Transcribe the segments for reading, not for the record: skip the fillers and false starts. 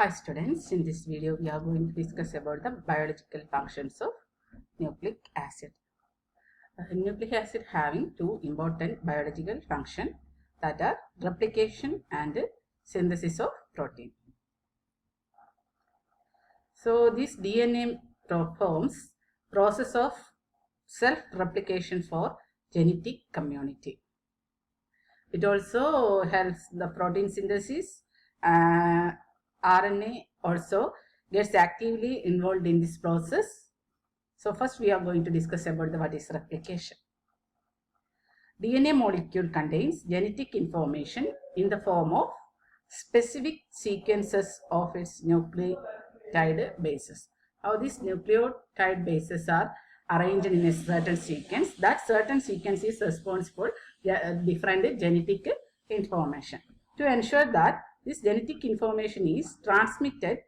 Hi students, in this video we are going to discuss about the biological functions of nucleic acid. Nucleic acid having two important biological functions that are replication and synthesis of protein. So this DNA performs process of self-replication for genetic community. It also helps the protein synthesis. RNA also gets actively involved in this process. So first we are going to discuss about what is replication. DNA molecule contains genetic information in the form of specific sequences of its nucleotide bases. How these nucleotide bases are arranged in a certain sequence. That certain sequence is responsible for different genetic information. To ensure that this genetic information is transmitted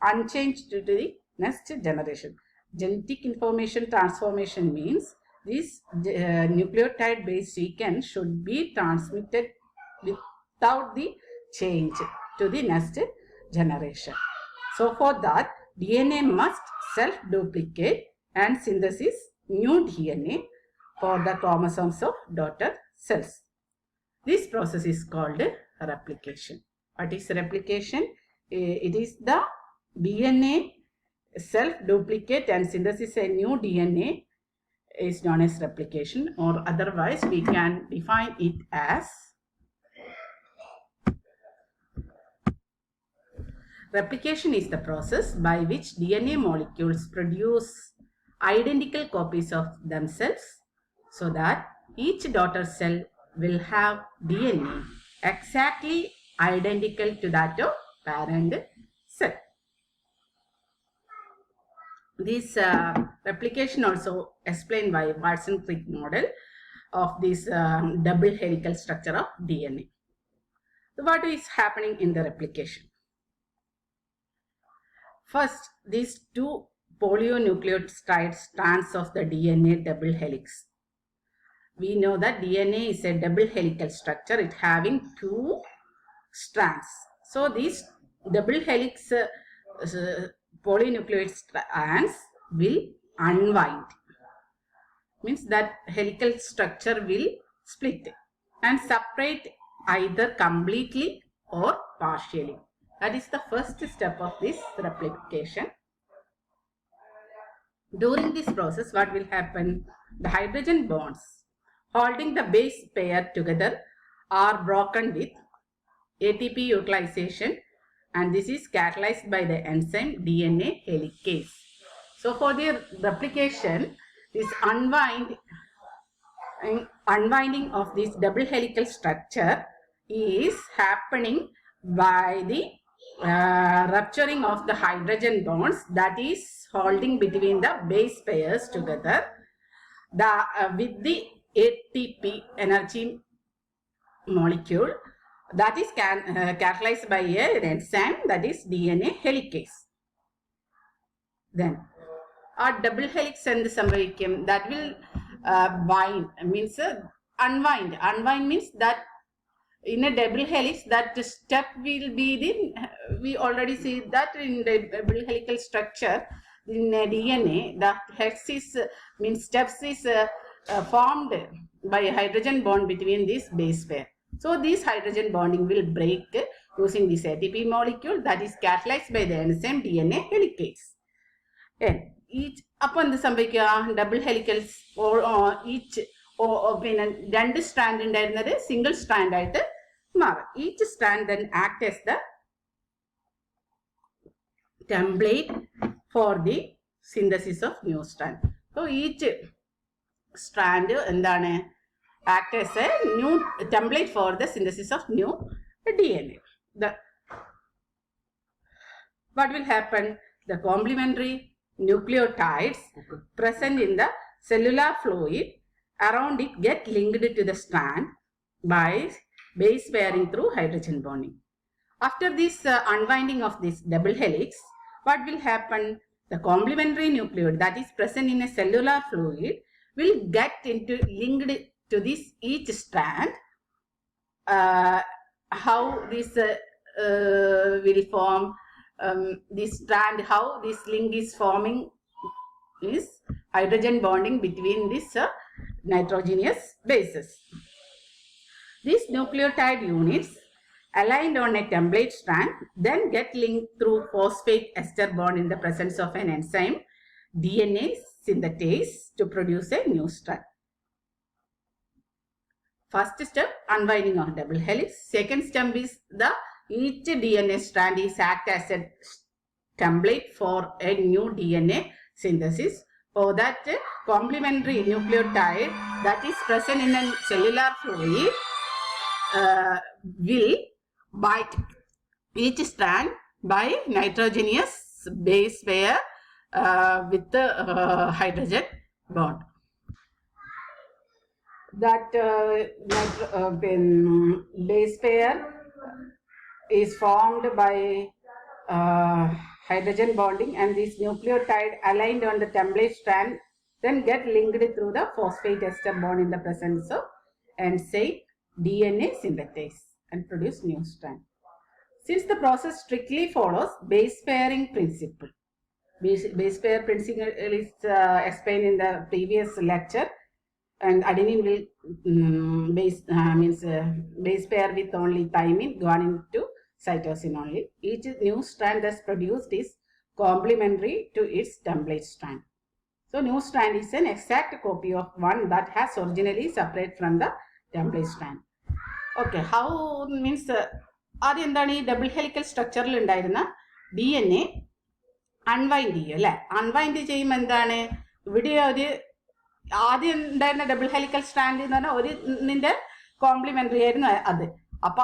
unchanged to the next generation. Genetic information transformation means this nucleotide base sequence should be transmitted without the change to the next generation. So for that, DNA must self-duplicate and synthesis new DNA for the chromosomes of daughter cells. This process is called replication. What is replication? It is the DNA self-duplicate and synthesis a new DNA is known as replication, or otherwise we can define it as replication is the process by which DNA molecules produce identical copies of themselves so that each daughter cell will have DNA exactly identical to that of parent cell. This replication also explained by Watson-Crick model of this double helical structure of DNA. So what is happening in the replication? First, these two polynucleotide strands of the DNA double helix. We know that DNA is a double helical structure, it having two strands. So these double helix polynucleotide strands will unwind. Means that helical structure will split and separate either completely or partially. That is the first step of this replication. During this process, what will happen? The hydrogen bonds holding the base pair together are broken with ATP utilization, and this is catalyzed by the enzyme DNA helicase. So for the replication, this unwinding of this double helical structure is happening by the rupturing of the hydrogen bonds that is holding between the base pairs together with the ATP energy molecule that is catalyzed by an enzyme that is DNA helicase. Then a double helix and samvarikum that will bind means unwind. Unwind means that in a double helix that step will be the, we already see that in the double helical structure in DNA the hex is means steps is formed by a hydrogen bond between this base pair. So this hydrogen bonding will break using this ATP molecule that is catalyzed by the enzyme DNA helicase. And each upon the double helicals or each പിന്നെ രണ്ട് strand ഉണ്ടായിരുന്നത് single strand ആയിട്ട് മാറും. Each strand then act as the template for the synthesis of new strand. So each strand എന്താണ് act as a new template for the synthesis of new DNA. What will happen? The complementary nucleotides present in the cellular fluid around it get linked to the strand by base pairing through hydrogen bonding. After this unwinding of this double helix, what will happen? The complementary nucleotide that is present in a cellular fluid will get linked to this each strand. How this will form this strand, how this link is forming is hydrogen bonding between these nitrogenous bases. These nucleotide units aligned on a template strand then get linked through phosphate ester bond in the presence of an enzyme DNA synthetase to produce a new strand. First step, unwinding of double helix. Second step is each DNA strand is act as a template for a new DNA synthesis. For that, complementary nucleotide that is present in a cellular fluid will bind each strand by nitrogenous base pair with the hydrogen bond. That base pair is formed by hydrogen bonding, and this nucleotide aligned on the template strand then get linked through the phosphate ester bond in the presence of enzyme DNA synthetase and produce new strand. Since the process strictly follows base pairing principle, base pair principle is explained in the previous lecture, and adenine will base pair with only thymine, guanine to cytosine only. Each new strand thus produced is complementary to its template strand. So new strand is an exact copy of one that has originally separate from the template strand. Okay, how means ആദ്യം എന്താണ് ഈ double helical സ്ട്രക്ചറിൽ ഉണ്ടായിരുന്ന DNA unwind ചെയ്യും അല്ലെ. Unwind ചെയ്യുമ്പോൾ എന്താണ് ഇവിടെ ഒരു ആദ്യം ഉണ്ടായിരുന്ന ഡബിൾ ഹെലിക്കൽ സ്ട്രാൻഡ് എന്ന് പറഞ്ഞാൽ ഒന്നിന്റെ കോംപ്ലിമെന്ററി ആയിരുന്നു അത്. അപ്പൊ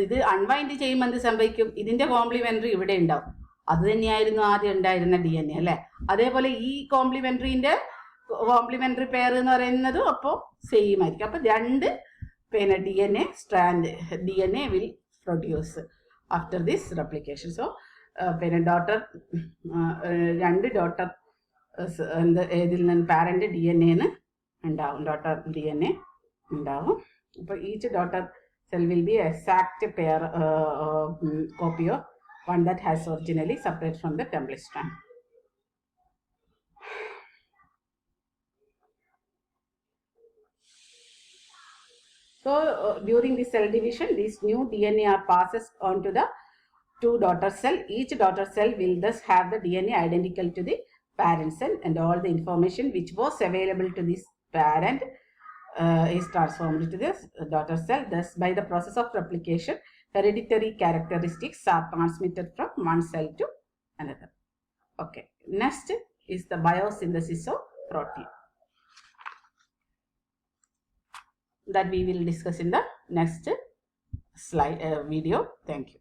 ഇത് അൺവൈൻഡ് ചെയ്യുമ്പോൾ എന്ത് സംഭവിക്കും, ഇതിന്റെ കോംപ്ലിമെന്ററി ഇവിടെ ഉണ്ടാവും. അത് തന്നെയായിരുന്നു ആദ്യം ഉണ്ടായിരുന്ന DNA അല്ലെ. അതേപോലെ ഈ കോംപ്ലിമെന്ററിന്റെ കോംപ്ലിമെന്ററി പെയർ എന്ന് പറയുന്നതും അപ്പോൾ സെയിം ആയിരിക്കും. അപ്പൊ രണ്ട് DNA strand DNA will produce after this replication. So daughter രണ്ട് ഡോട്ടർ ഇതിൽ നിന്ന് പാരന്റ് DNA ഉണ്ടാവും, ഡോട്ടർ DNA ഉണ്ടാവും. അപ്പോൾ each daughter cell will be exact pair copy of one that has originally separate from the template strand. So during the cell division, these new DNA are passed on to the two daughter cell. Each daughter cell will thus have the DNA identical to the parent cell, and all the information which was available to this parent is transformed to this daughter cell. Thus, by the process of replication, hereditary characteristics are transmitted from one cell to another. Okay, next is the biosynthesis of protein, that we will discuss in the next slide video. Thank you.